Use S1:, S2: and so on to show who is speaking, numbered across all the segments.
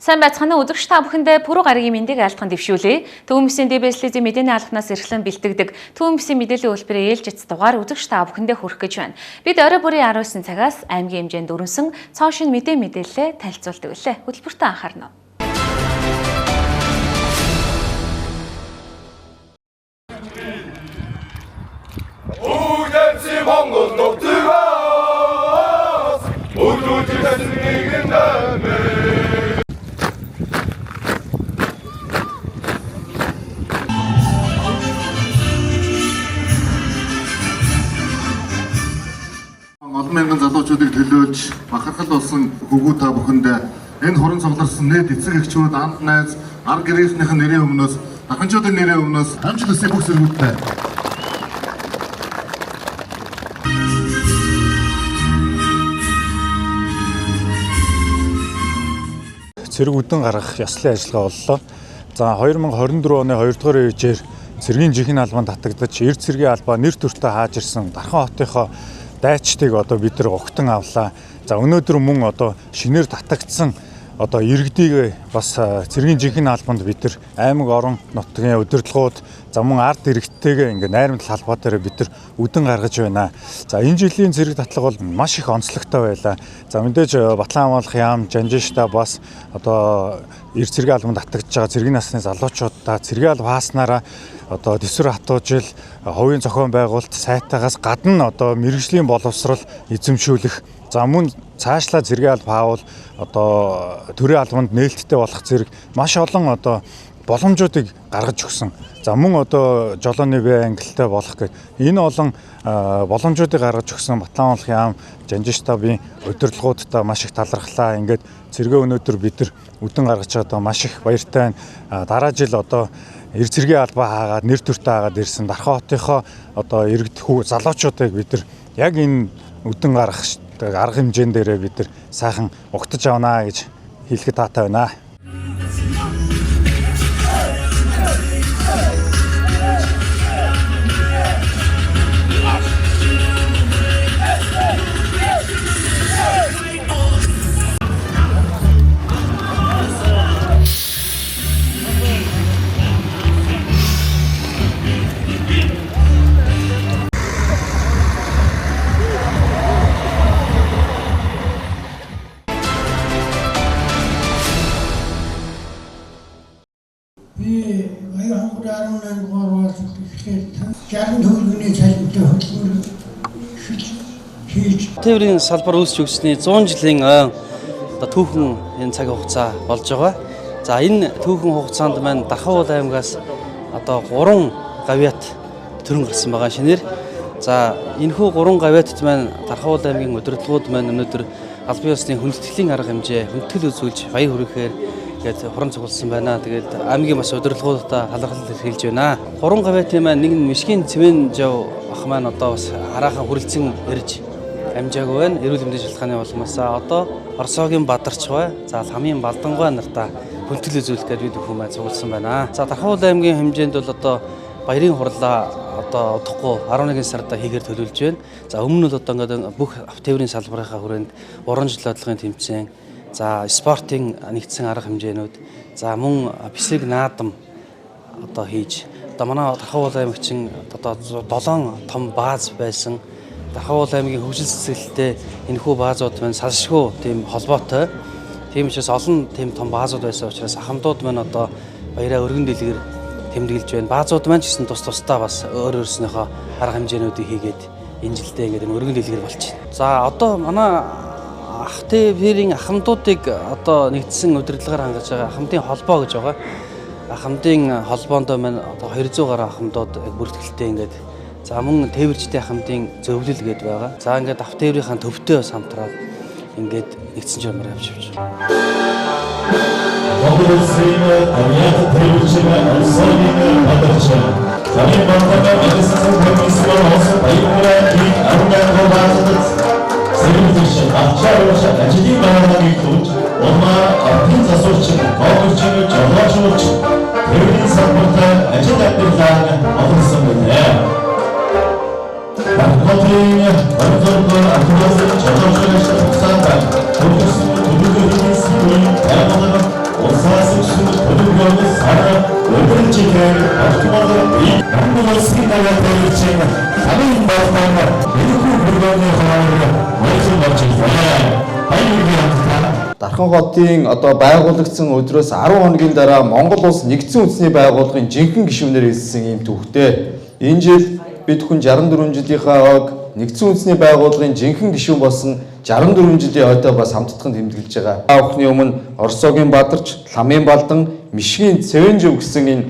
S1: Сайн байцгаана уу үзэгч та бүхэндээ пүрэв гарагийн мэндийг айлтган дэвшүүлье. Төвөмбөсийн дэбэслэзийн мэдээний албанаас эрхлэн бэлтгэдэг Төвөмбөсийн мэдээллийн үйлбэрийн ээлжиц дугаар үзэгч та бүхэндээ хүрэх гэж байна. Бид орой бүрийн 19 цагаас аймгийн хэмжээнд өрнсөн цоо шин мэдээлэлээ танилцуулдаг билээ. Хөтөлбөртөө анхаарна.
S2: Үүдэнси Монгол нутгаас өглөөдөөс нэгэн нэмэ
S3: олон мянган залуучуудыг төлөөлж бахархал болсон хөвгүү та бүхэндээ энэ хорон цугларсан нийт эцэг эхчүүд, анд найз, ар гэрээснийхэн нэрийн өмнөөс, дахинчуудын нэрийн өмнөөс амжилт хүсье бүх зэрэгүүдтэй.
S4: Цэрэг үдэн гаргах ёслолын ажиллагаа боллоо. За 2024 оны 2 дугаар үеэр цэргийн жинхэнэ албанд татагдаж, эрд цэргийн албаа нэр төртөө хааж ирсэн Дархан хотынхоо дайчдыг бид нар огтон авлаа. За өнөөдөр мөн шинээр татагдсан иргэдийг бас цэргийн жинхэнэ албанд бид нар аймаг орон нутгийн удирдлагууд за мөн ард иргэдтэйгээ найрамдал халбаа дээр бид нар үдэн гаргаж байна. За энэ жилийн цэрэг татлага бол маш их онцлогтой байлаа. За мэдээж Батлан амлах яам, Жанжиншта бас эрд цэргийн албанд татагдж байгаа цэргийн насны залуучуудаа цэргийн алба хааснараа дэвсгэр хатуужил, хувийн зохион байгуулалт сайтаагаас гадна мэргэжлийн боловсрол эзэмшүүлэх. За мөн цаашлаа цэргийн алба хаавал төрийн албанд нээлттэй болох зэрэг маш олон боломжуудыг гаргаж өгсөн. За мөн жолооны бай ангилалтай болох гэх энэ олон боломжуудыг гаргаж өгсөн Батлан амлах яам, Жанжинштабын удирдлагуудтай маш их талархлаа. Ингээд цэргээ өнөөдөр бид нар үдэн гаргаж байгаа маш их баяртай байна. Дараа жил эрд цэргийн албаа хаагаад нэр төртөө хаагаад ирсэн Дархан хотынхоо иргэд залуучуудыг бид нар яг энэ үдэн гаргах арга хэмжээнд дээрээ бид нар сайхан угтаж авнаа гэж хэлэхэд таатай байна.
S5: Тээврийн салбар үүсч өгсөний 100 жилийн түүхэн энэ цаг хугацаа болж байгаа. За энэ түүхэн хугацаанд маань Дархан уул аймгаас 3 гавьяат төрөн гарсан байгаа шинээр. За энэхүү 3 гавьяатд маань Дархан уул аймгийн удирдлагууд маань өнөөдөр албан ёсны хүндэтгэлийн арга хэмжээ хүндэтгэл үзүүлж баяр хүргэхээр гээд хорон цугласан байна. Тэгээд аймгийн бас удирдлагуудаа талархал илэрхийлж байна. 3 гавьяатын маань нэг нь Мишгийн Цэвэн Жав ах маань бас хараахан хүрэлцэн ирж амжаагүй байна. Эрүүл мэндийн шалтгааны улмаасаа Оросогийн Бадарч бай, за Ламын Балдангуй нартаа хүндэтгэл үзүүлэх гээд бид бүхэн маань цугласан байна. За Дархан уул аймгийн хэмжээнд бол баярын хурлаа удахгүй 11 сарда хийгээр төлөвлөж байна. За өмнө нь ингээд бүх автотээврийн салбарынхаа хүрээнд уран жил бодлогын тэмцээн, за спортын нэгдсэн арга хэмжээнүүд, за мөн бисэг наадам хийж манай Дархан уул аймагчин 7 том бааз байсан. Дархан уул аймгийн хөгжил цэцгэлтэй энэхүү баазууд маань салшгүй тийм холбоотой. Тийм учраас олон тийм том баазууд байсан учраас ахмадууд маань баяраа өргөн дэлгэр тэмдэглэж байна. Баазууд маань ч гэсэн тусдаа бас өөр өөрснийхөө арга хэмжээнүүдийг хийгээд энэ жилдээ ингээд өргөн дэлгэр болж байна. За манай ах тээврийн ахмадуудыг нэгдсэн удирдлагаар хангаж байгаа ахмадын холбоо гэж байгаа. Ахмадын холбоонд маань 200 гаруй ахмадууд бүртгэлтэй ингээд за мөн тээвэрчдийн ахмадын зөвлөл гээд байгаа. За ингээд автотээврийнхаа төвтэй бас хамтраад ингээд нэгдсэн журмаар явж байна.
S6: өдөржигээр автомобиль Монголын дагаад хамгийн болон энэхүү бүргөөний хооронд ойлсон болж байна.
S7: Дархан хотын одоо байгуулагдсан өдрөөс 10 хоногийн дараа Монгол улс нэгдсэн үндэсний байгууллагын жинхэнэ гишүүнээр хэлсэн ийм төвхтэй. Энэ жил бид хүн 64 жилийнхаа ог нэгдсэн үндэсний байгууллагын жинхэнэ гишүүн болсон 64 жилийн ойтой бас хамтдахын тэмдэглэж байгаа. Та бүхний өмнө Оросогийн Бадарч, Ламын Балдан, Мишгийн Цэвэнжөв гэсэн энэ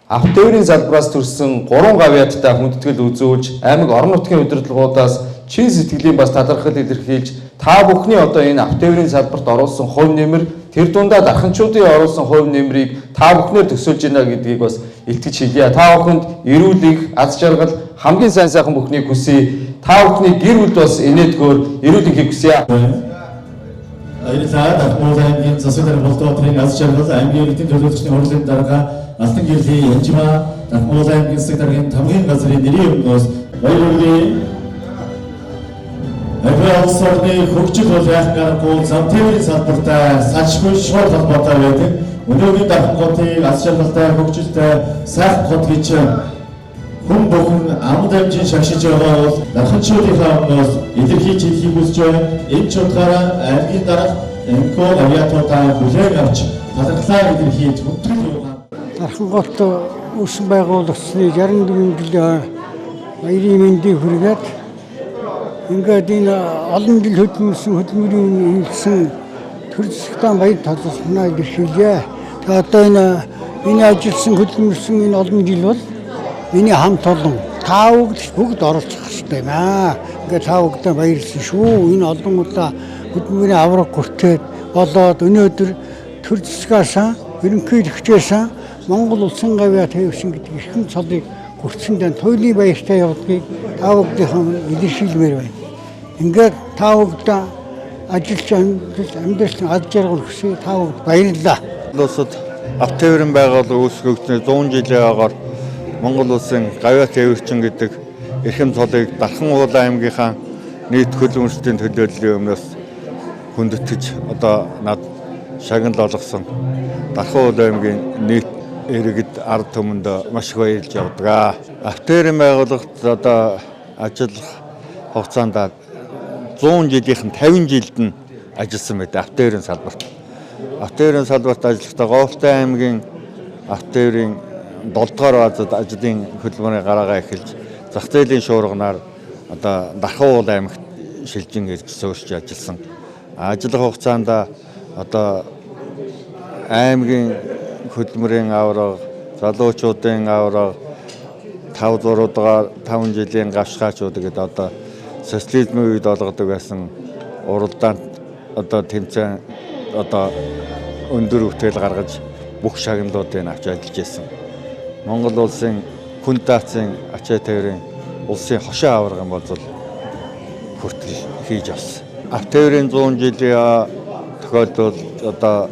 S7: автоөрийн салбараас төрсэн 3 гавьяаттай хүндэтгэл үзүүлж аймаг орон нутгийн удирдлагуудаас чин сэтгэлийн бас талархал илэрхийлж та бүхний одоо энэ автоөрийн салбарт оруулсан хувь нэмэр тэр дундаа дарханчуудын оруулсан хувь нэмрийг та бүхнээр төсөөлж байна гэдгийг бас илтгэж хэлье. Та бүхэнд эрүүл их, аз жаргал хамгийн сайн сайхан бүхнийг хүсье. Та бүхний гэр бүл бас инээдгөөр эрүүл ихийг хүсье.
S6: Баярлалаа. Дархан аймгийн засгийн болдоотрын аз жаргал аймгийн эрдэнэ төлөөлөгчдийн хурлын дарга Алтан гэрлийн Янжма Дархан аймгийн засаг даргын тамгын газрын нэрийн өмнөөс баярлалаа. Улс орны хөгжил бол яахгүйгээр зам тээврийн салбартаа салшгүй шууд холбоотой байдаг. Өнөөгийн Дархан хотыг аз жаргалтай хөгжилтэй сайхан хот гэж хүн бүхэн ам дамжин шагшиж байгаа бол дарханчуудынхаа өмнөөс илэрхийлж хэлхийг хүсэж байна. Энэ ч утгаараа аймгийн дарга энэхүү авиатуудаа хүлээн авч талархлаа илэрхийлж хүндрэл явуулсан.
S8: Дархан хот үүсгэн байгуулагдсны 64 жилийн баярын мэндийг хүргээд ингээд энэ олон жил хөдөлмөрийн хэлсэн төр засгийн баяр талархнаа илэрхийлье. Тэгээ одоо энэ ажилласан хөдөлмөрсөн энэ олон жил бол миний хамт олон та бүгд оролцох хэрэгтэй юм аа. Ингээд та бүгдээ баярлсан шүү. Энэ олон удаа хөдөлмөрийн авраг хүртээд болоод өнөөдөр төр засгаасаа ерөнхийлөгчөөсөө Монгол улсын гавьяа тавьсан гэдэг эрхэм цолыг хүртсэндээ туйлын баяртай явуулгыг та бүгдийнхэн илэрхийлмээр байна. Ингээд та бүгдээ ажиллаж амьдралын аз жаргал хүсье. Та бүгд баярлалаа.
S4: Улсад автоөрийн байгууллага үүсгэгдсөний 100 жилийн агаар Монгол улсын гавьяа тавьсан гэдэг эрхэм цолыг Дархан аймгийнхаа нийт хөдөлмөрчдийн төлөөллийн өмнөөс хүндэтгэж одоо над шагнал олгосон Дархан аймгийн нийт иргэд ард түмэнд маш их баярлж явдаг. Автоөрийн байгууллагт одоо ажиллах хугацаанд 100 жилийнх нь 50 жилд нь ажилласан байдаг автоөрийн салбарт. Автоөрийн салбарт ажиллахдаа Говьтай аймгийн автоөрийн 7 дугаар базад ажлын хөдөлмөрийн гараагаа эхэлж зах зээлийн шуурганаар одоо Дархан аймагт шилжин суурьж ажилласан. Ажиллах хугацаанд одоо аймгийн хөдөлмөрийн авраг, залуучуудын авраг 5 дугаар 5 жилийн гавшгаачууд гэдэг одоо социализмын үед олгодог байсан уралдаанд одоо тэмцээн одоо өндөр өвтгөл гаргаж бүх шагналуудыг авч ажиллаж байсан. Монгол улсын хүн даацын ачаа тээврийн улсын хошоо аварга юм бол хүртэл хийж авсан. Автоөрийн 100 жилийн тохиолдолд одоо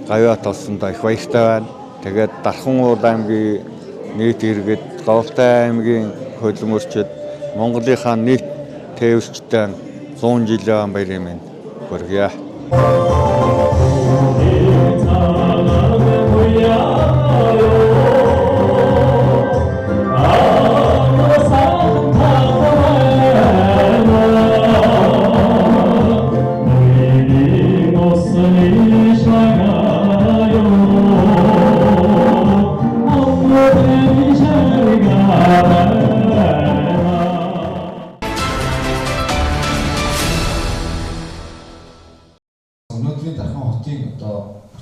S4: гавьяа толсондоо их баяртай байна. Тэгээд Дархан аймгийн нийт иргэд, Говьтай аймгийн хөдөлмөрчид, Монголынхаа нийт тээвэрчдийн 100 жилийн баярын мэнд хүргье.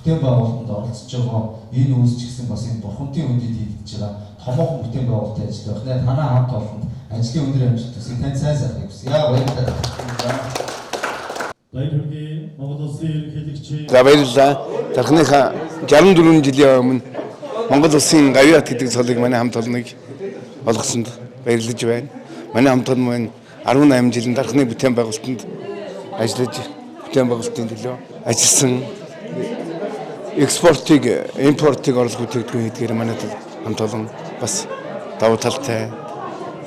S7: Бүтээн байгуулалтанд оролцож байгаа энэ үйлс ч гэсэн бас энэ бурхамтын үндэд хийгдэж байгаа томоохон бүтээн байгуулалтын ажил байх нэ танаа хамт олонд ажлын өндөр амжилт хүсье. Танд сайн сайхныг хүсье. Баярлалаа.
S6: Баярлалаа. Монгол улсын ерөнхийлөгч.
S9: За баярлалаа. Дарханыхаа 64 жилийн өмнө Монгол улсын гавьяат гэдэг цолыг манай хамт олныг олгосонд баярлаж байна. Манай хамт олон маань 18 жилийн дарханы бүтээн байгуулалтанд ажиллаж бүтээн байгуулалтын төлөө ажилласан экспортыг, импортыг орлого бүтээгдэхүүн хийдгээр манайд хамт олон бас давуу талтай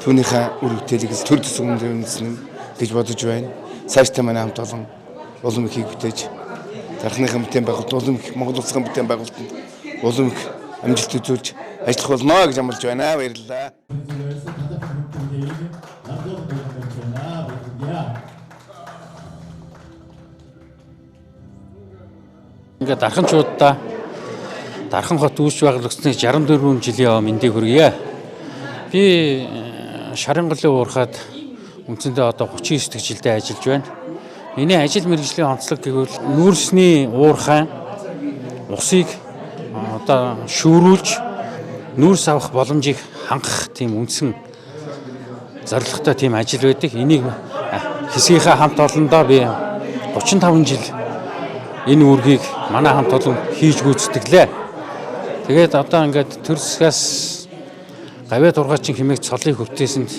S9: түүнийхээ үр бүтээлийг төр төсөвөнд үндэснэ гэж бодож байна. Цаашдаа манай хамт олон улам ихийг бүтээж дарханыхаа бүтээн байгуулалт улам их Монгол улсын бүтээн байгуулалтанд улам их амжилт үзүүлж ажиллах болно гэж амлаж байна. Баярлалаа.
S10: Ингээд дарханчуудаа Дархан хот үүсч байгуулагдсны 64 жилийн мэндийг хүргье. Би Шарангалын уурхад үндсэндээ одоо 39 дэх жилдээ ажиллаж байна. Миний ажил мэргэжлийн онцлог гэвэл нүүрсний уурхайн усыг одоо шүүрүүлж нүүрс авах боломжийг хангах тийм үндсэн зорилготой тийм ажил байдаг. Энийг хэсгийнхаа хамт олондоо би 35 жил энэ үүргийг манай хамт олон хийж гүйцэтгэлээ. Тэгээд одоо ингээд төр засгаас гавьяа дургаачин хэмээх цолыг хөвтөөсөнд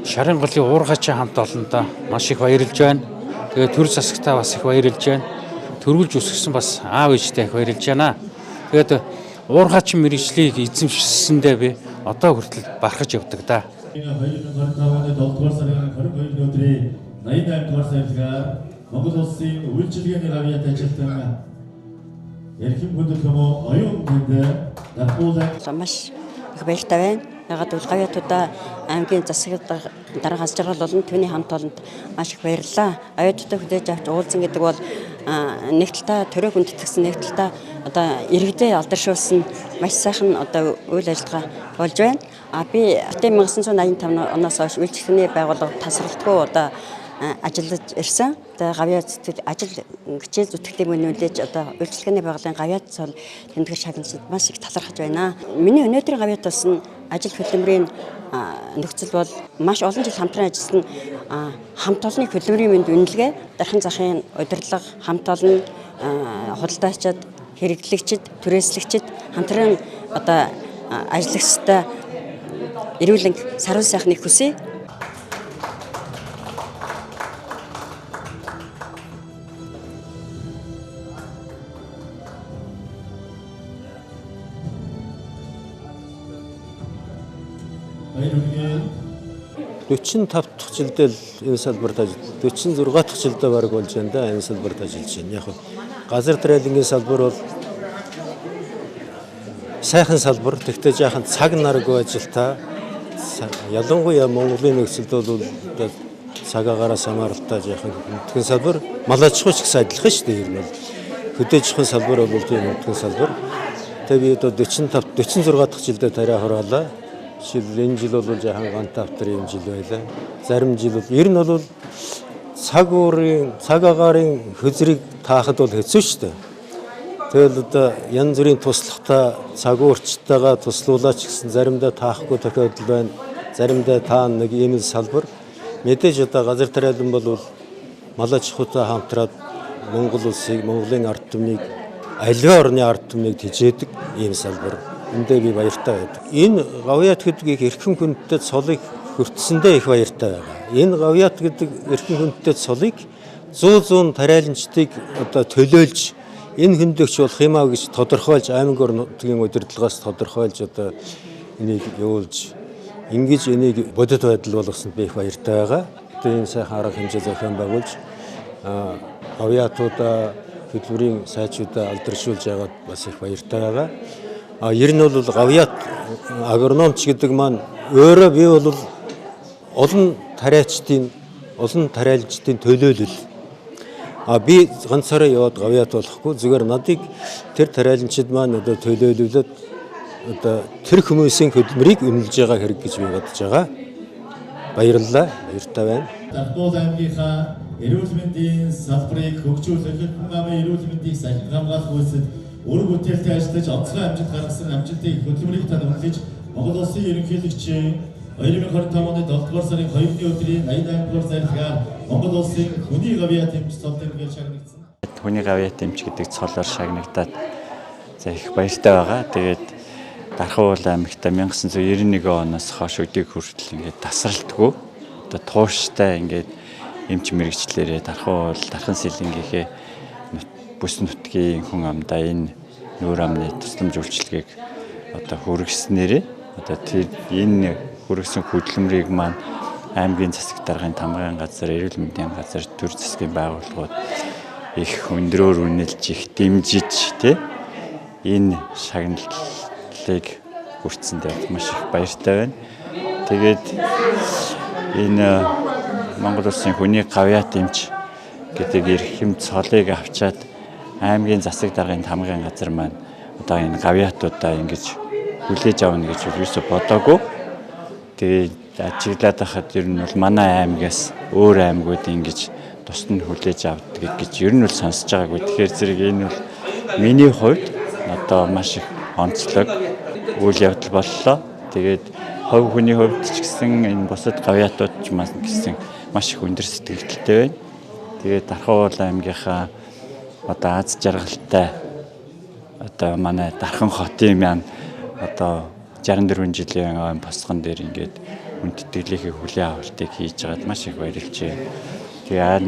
S10: Шарангалын уургачийн хамт олондоо маш их баярлж байна. Тэгээд төр засагтаа бас их баярлж байна. Төрүүлж өсгсөн бас аав ээжтэй их баярлж байна. Тэгээд уургаачин мэргэжлийг эзэмшсэндээ би одоо хүртэл барахж явдаг да.
S6: 2025 оны 7 дугаар сарын 22-ны өдрийн 88 дугаар сарлгаар Монгол улсын үйлчилгээний гавьяат ажилтан Эрхэм хүндэтгэмөө оюун тэнд дархуулаа
S11: маш их баяртай байна. Ягаад гэвэл гавьяатуудаа аймгийн засаг дарга аз жаргал болон түүний хамт олонд маш их баярлалаа. Оюутуудаа хүлээж авч уулзсан гэдэг бол нэг талдаа төрөө хүндэтгсэн, нэг талдаа одоо иргэдээ алдаршуулсан маш сайхан одоо үйл ажиллагаа болж байна. Би 1985 оноос хойш үйлчлэгээний байгууллага тасралтгүй одоо ажиллаж ирсэн. Одоо гавьяат ажил хичээл зүтгэлийн үнэлж одоо үйлчлэгээний байгууллагын гавьяат цол тэмдэг шагналцад маш их талархаж байна. Миний өнөөдрийн гавьяат болсон ажил хөдөлмөрийн нөхцөл бол маш олон жил хамтран ажилласан хамт олонны хөдөлмөрийн мэнд үнэлгээ, дархан захын удирдлага, хамт олон худалдаачид, хэрэглэгчид, түрээслэгчид хамтран одоо ажиллагчтай эрүүл анги саруун сайхныг хүсье.
S12: Өчн 5 дахь жилдээ энэ салбарт 46 дахь жилдээ баг болж байна да энэ салбарт ажиллаж байна. Яг газар тариалангийн салбар бол сайхан салбар. Тэгтээ жаахан цаг наргүй ажилтаа ялангуяа Монголын нөхцөлд бол цаг агаараас хамааралтай жаахан хүндхэн салбар. Малажхуйч гэсэн адилхан шүү дээ. Ер нь хөдөөж чихэн салбар бол тийм хүндхэн салбар. Тэгээ би одоо 46 дахь жилдээ тариа хороолаа. Энэ жил бол жаахан гант автар юм жил байлаа. Зарим жил бол ер нь бол цаг агарын хөзрийг таахад бол хэцүү шүү дээ. Тэгэл одоо янз бүрийн туслагтай цаг уурчтайгаа туслуулаач гэсэн заримдаа таахгүй тохиолдол байна. Заримдаа таа нэг ийм салбар. Мэдээж одоо газар тариалан бол малаж хутаа хамтраад Монгол улсыг, Монголын ард түмнийг, аливаа орны ард түмнийг тэжээдэг ийм салбар. Эндээ би баяртай байдаг. Энэ гавьяат гэдэг эрхэм хүндтэй цолыг хүртсэндээ их баяртай байна. Энэ гавьяат гэдэг эрхэм хүндтэй цолыг 100 тариаланчдыг одоо төлөөлж энэ хөндөгч болох юм а гэж тодорхойлж аймаг орнуудын удирдлагаас тодорхойлж одоо энийг явуулж ингэж энийг бодит байдал болгосонд би их баяртай байгаа. Тэгээ энэ сайхан арга хэмжээ зохион байгуулж гавьяатуудаа хөдөлмөрийн сайжуудаа алдаршуулж байгаад бас их баяртай байгаа. Ер нь бол гавьяат агрономч гэдэг маань өөрөө би бол олон тариалчдын төлөөлөл. Би ганцаараа яваад гавьяат болохгүй зүгээр надыг тэр тариаланчид маань одоо төлөөлүүлээд одоо тэр хүмүүсийн хөдөлмөрийг үнэлж байгаа хэрэг гэж би бодож байгаа. Баярлалаа. Баяртай байна.
S6: Дарбуул аймгийнхаа эрүүл мэндийн салбарыг хөгжүүлэх, хүн амын эрүүл мэндийг сахин хамгаалах үйлсэд үүрэг бүтээлтэй ажиллаж онцгой амжилт гаргасан амжилтыг хөдөлмөрийг тань үнэлж Монгол улсын ерөнхийлөгчийн 2025 оны 7 дугаар сарын 2-ны өдрийн 88 дугаар зарлигаар Монгол улсын хүний гавьяат эмч цолын гээд шагнагдсан.
S13: Хүний гавьяат эмч гэдэг цолоор шагнагдаад за их баяртай байгаа. Тэгээд Дархан аймагт 1991 оноос хойш өдийг хүртэл ингээд тасралтгүй одоо тууштай ингээд эмч мэрэгчлэрээ Дархан сэлэнгийнхээ бүс нутгийн хүн амдаа энэ нүүр амны тусламж үйлчилгээг одоо хүргэснээрээ одоо тэр энэ хүргэсэн хөдөлмөрийг маань аймгийн засаг даргын тамгын газар, эрүүл мэндийн газар, төр засгийн байгууллагууд их өндрөөр үнэлж их дэмжиж энэ шагналыг цолыг хүртсэндээ маш их баяртай байна. Тэгээд энэ Монгол улсын хүний гавьяат эмч гэдэг эрхэм цолыг авчаад аймгийн засаг даргын тамгын газар маань одоо энэ гавьяатуудаа ингэж хүлээж авна гэж юусо бодоогүй. Тэгээд ажиглаад байхад ер нь бол манай аймгаас өөр аймагуд ингэж тусад нь хүлээж авдаг гэж ер нь бол сонсож байгаагүй. Тэгэхээр зэрэг энэ бол миний хувьд одоо маш их онцлог үйл явдал боллоо. Тэгээд хувь хүний хувьд ч гэсэн энэ бусад гавьяатууд ч гэсэн маш их өндөр сэтгэлдэлтэй байна. Тэгээд Дархан аймгийнхаа одоо аз жаргалтай одоо манай Дархан хотын маань одоо 64 жилийн ойн босгон дээр ингээд хүндэтгэлийнхээ хүлээн авалтыг хийж байгаад маш их баярлж байна. Тэгээд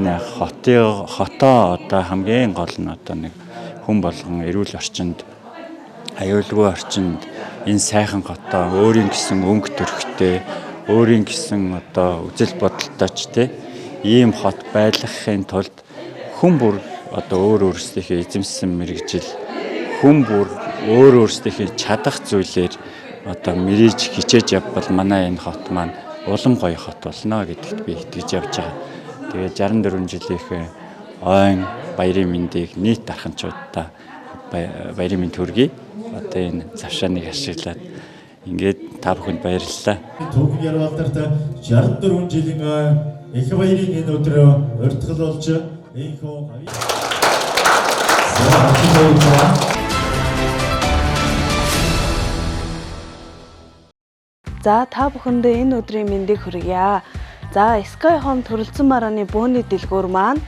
S13: хотоо одоо хамгийн гол нь одоо нэг хүн болгон эрүүл орчинд аюулгүй орчинд энэ сайхан хотоо өөрийн гэсэн өнгө төрхтэй, өөрийн гэсэн одоо үзэл бодолтойч те ийм хот байлгахын тулд хүн бүр одоо өөр өөрсдийнхээ эзэмсэн мэрэгжил, хүн бүр өөр өөрсдийнхээ чадах зүйлээр одоо мэрэж хичээж явбал манай энэ хот маань улам гоё хот болно гэдэгт би итгэж явж байгаа. Тэгээд 64 жилийнхээ ойн баярын мэндийг нийт дарханчуудаа баярын мэнд хүргэе. Одоо энэ завшааныг ашиглаад ингээд та бүхэнд баярлалаа.
S6: Түүхэн Ярвалдарт 64 жилийн их баярын энэ өдрөө урьдчилуулж энэхүү
S14: За та бүхэндээ энэ өдрийн мэндийг хүргье. За Sky Home төрөлцөн маргааны бөөний дэлгүүр маань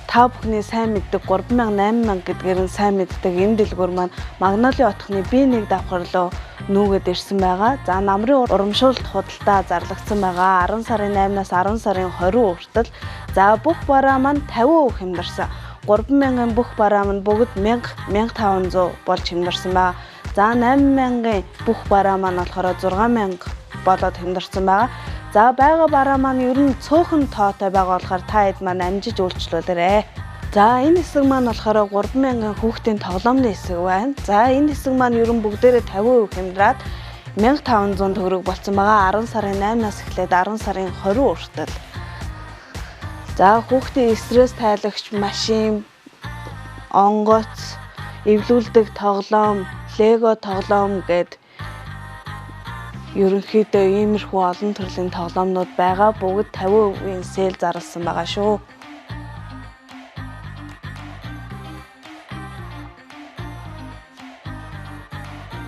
S14: та бүхний сайн мэддэг 3000 8000 гэдгээр нь сайн мэддэг энэ дэлгүүр маань Магнолийн отхны B1 давхарлуу нүүгээд ирсэн байгаа. За намрын урамшуулалт худалдаа зарлагдсан байгаа. 10 сарын 8-наас 10 сарын 20 хүртэл за бүх бараа маань 50% хямдарсан. 3000-ын бүх бараа маань бүгд 1500 болж хямдарсан байгаа. За 8000-ын бүх бараа маань болохоор 6000 болоод хямдарсан байгаа. За байгаа бараа маань ер нь цөөхөн тоотой байгаа болохоор та хэд маань амжиж үйлчлүүлээрэй. За энэ хэсэг маань болохоор 3000 хүүхдийн тоглоомны хэсэг байна. За энэ хэсэг маань ер нь бүгдээрээ 50% хямдраад 1500 төгрөг болсон байгаа. 10 сарын 8-наас эхлээд 10 сарын 20 хүртэл. За хүүхдийн стресс тайлагч машин, онгоц, эвлүүлдэг тоглоом, лего тоглоом гэд ерөнхийдөө иймэрхүү олон төрлийн тоглоомнууд байгаа. Бүгд 50%-ийн сейл зарласан байгаа шүү.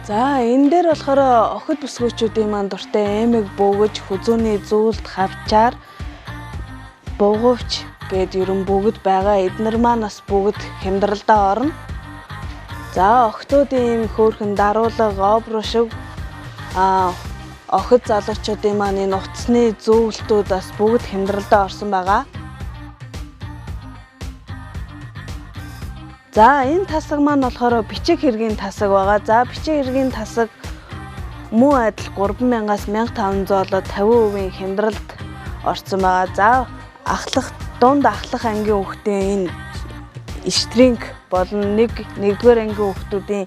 S14: За энэ дээр болохоор охид бүсгүйчүүдийн маань дуртай эмэг бөөгөж, хүзүүний зүйлд хавчаар, бугуйч гэд ерөн бүгд байгаа. Эднэр маань бас бүгд хямдралдаа орно. За охтуудын ийм хөөрхөн даруулга, обро шиг охид залуучуудын маань энэ утасны зөвлөлтүүд бас бүгд хямдралдаа орсон байгаа. За энэ тасаг маань болохоор бичиг хэргийн тасаг байгаа. За бичиг хэргийн тасаг мөн адил 3000-аас 1500 болоод 50%-ийн хямдралд орсон байгаа. За дунд ахлах ангийн хүүхдийн энэ штринг болон нэгдүгээр ангийн хүүхдүүдийн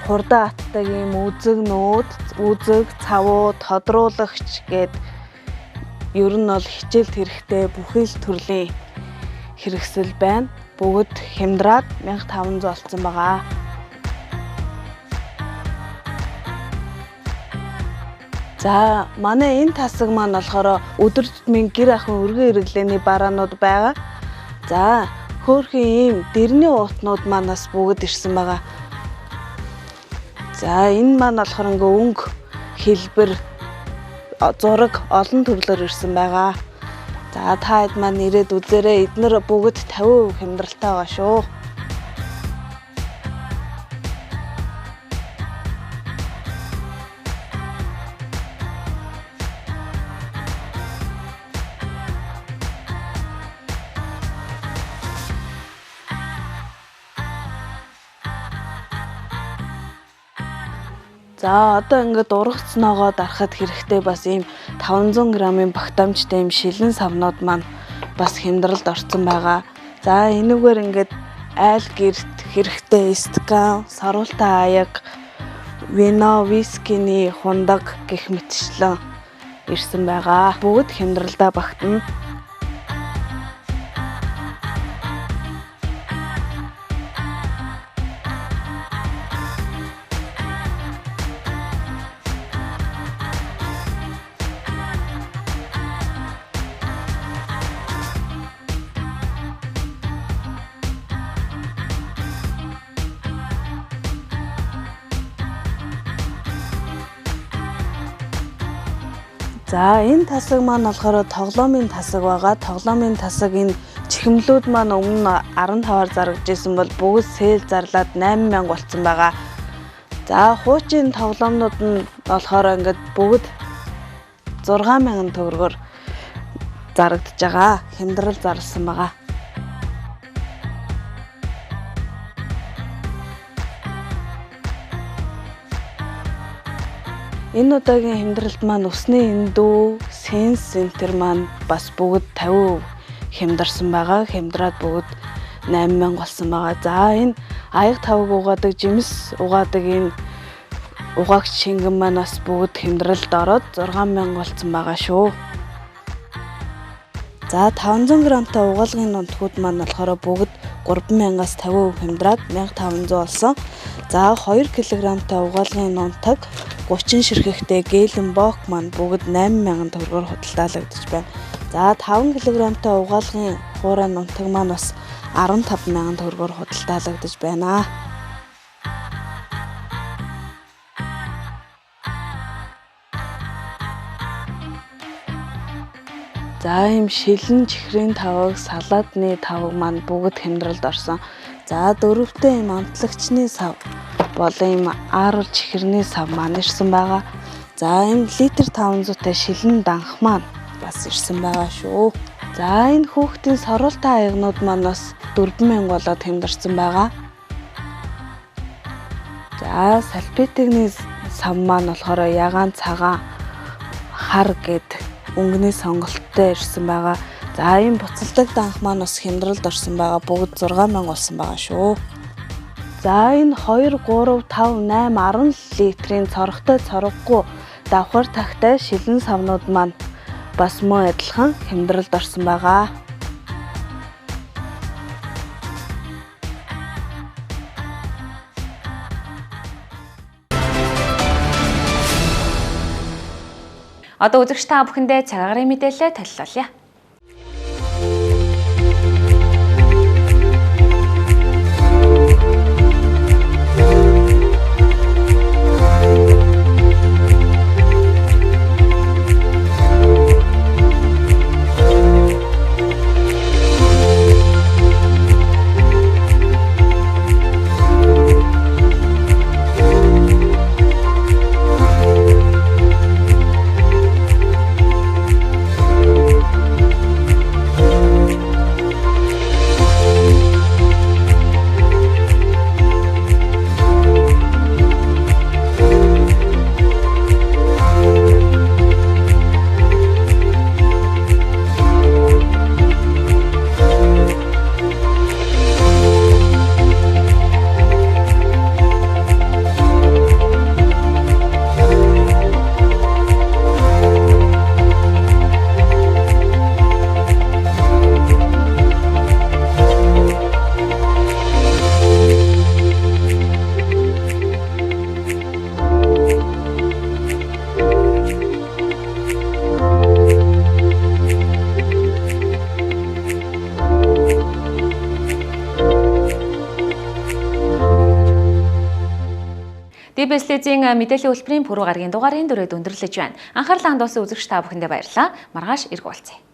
S14: хурдан атдаг ийм үзэг, цавуу, тодруулагч гээд ер нь бол хичээлд хэрэгтэй бүхий л төрлийн хэрэгсэл байна. Бүгд хямдраад 1500 болсон байгаа. За манай энэ тасаг маань болохоор өдөр тутмын гэр ахуйн өргөн хэрэглээний бараанууд байгаа. За хөөрхөн ийм дэрний уутнууд манаас бүгд ирсэн байгаа. За энэ маань болохоор ингээ өнгө, хэлбэр, зураг олон төрлөөр ирсэн байгаа. За та хэд маань ирээд үзээрэй. Эднэр бүгд 50% хямдралтай байгаа шүү. За одоо ингээд ургацноогоо дарахад хэрэгтэй бас ийм 500 г-ийн багтаамжтай ийм шилэн савнууд маань бас хямдралд орсон байгаа. За энэгээр ингээд айл гэрт хэрэгтэй стакан, саруултаа аяг, вино, вискиний хундаг гэх мэтчлэн ирсэн байгаа. Бүгд хямдралдаа багтана. За энэ тасаг маань болохоор тоглоомын тасаг байгаа. Тоглоомын тасаг энэ чихэмлүүд маань өмнө 15-аар зарагдажсэн бол бүгд сэл зарлаад 8000 болцсон байгаа. За хуучин тоглоомнууд нь болохоор ингээд бүгд 6000 төгрөгөөр зарагдаж байгаа. Хямдрал зарласан байгаа. Энэ удаагийн хямдралд маань усны эндүү, сенс центр маань бас бүгд 50% хямдарсан байгаа. Хямдраад бүгд 8000 болсон байгаа. За энэ аяг тавг угаадаг, жимс угаадаг энэ угаагч шингэн маань бас бүгд хямдралд ороод 6000 болсон байгаа шүү. За 500 грамтай угаалгын нутгууд маань болохоор бүгд 3000-аас 50% хямдраад 1500 болсон. За 2 кг-тай угаалгын нунтаг 30 ширхэгтэй гэлэн бок маань бүгд 8000 төгрөгөөр худалдаалагдаж байна. За 5 кг-тай угаалгын хуурай нунтаг маань бас 15000 төгрөгөөр худалдаалагдаж байна. За ийм шилэн чихрийн тавг, салаадны тавг маань бүгд хямдралд орсон. За дөрөвтэй ийм амтлагчны сав болон ийм аарл чихэрний сав маань ирсэн байгаа. За ийм литр 500-тай шилэн данх маань бас ирсэн байгаа шүү. За энэ хүүхдийн соролттой аягнууд маань бас 4000 болоод хямдарсан байгаа. За салфетигний сав маань болохоор ягаан цагаан хар гэд өнгөний сонголттой ирсэн байгаа. За ийм буцалдаг данх маань бас хямдралд орсон байгаа. Бүгд 6000 болсон байгаа шүү. За энэ 2, 3, 5, 8, 10 литрийн цорогтой цороггүй давхар тахтай шилэн савнууд маань бас мөн адилхан хямдралд орсон байгаа.
S1: Одоо үзэгч та бүхэндээ цагаарын мэдээлэл толилуулъя. DBS-ийн мэдээллийн хөтөлбөрийн пүрэв гарагийн дугаарын дүрээд өндөрлөж байна. Анхаарлаа хандуулсан үзэгч та бүхэндээ баярлалаа. Маргааш ирэх уулзъя.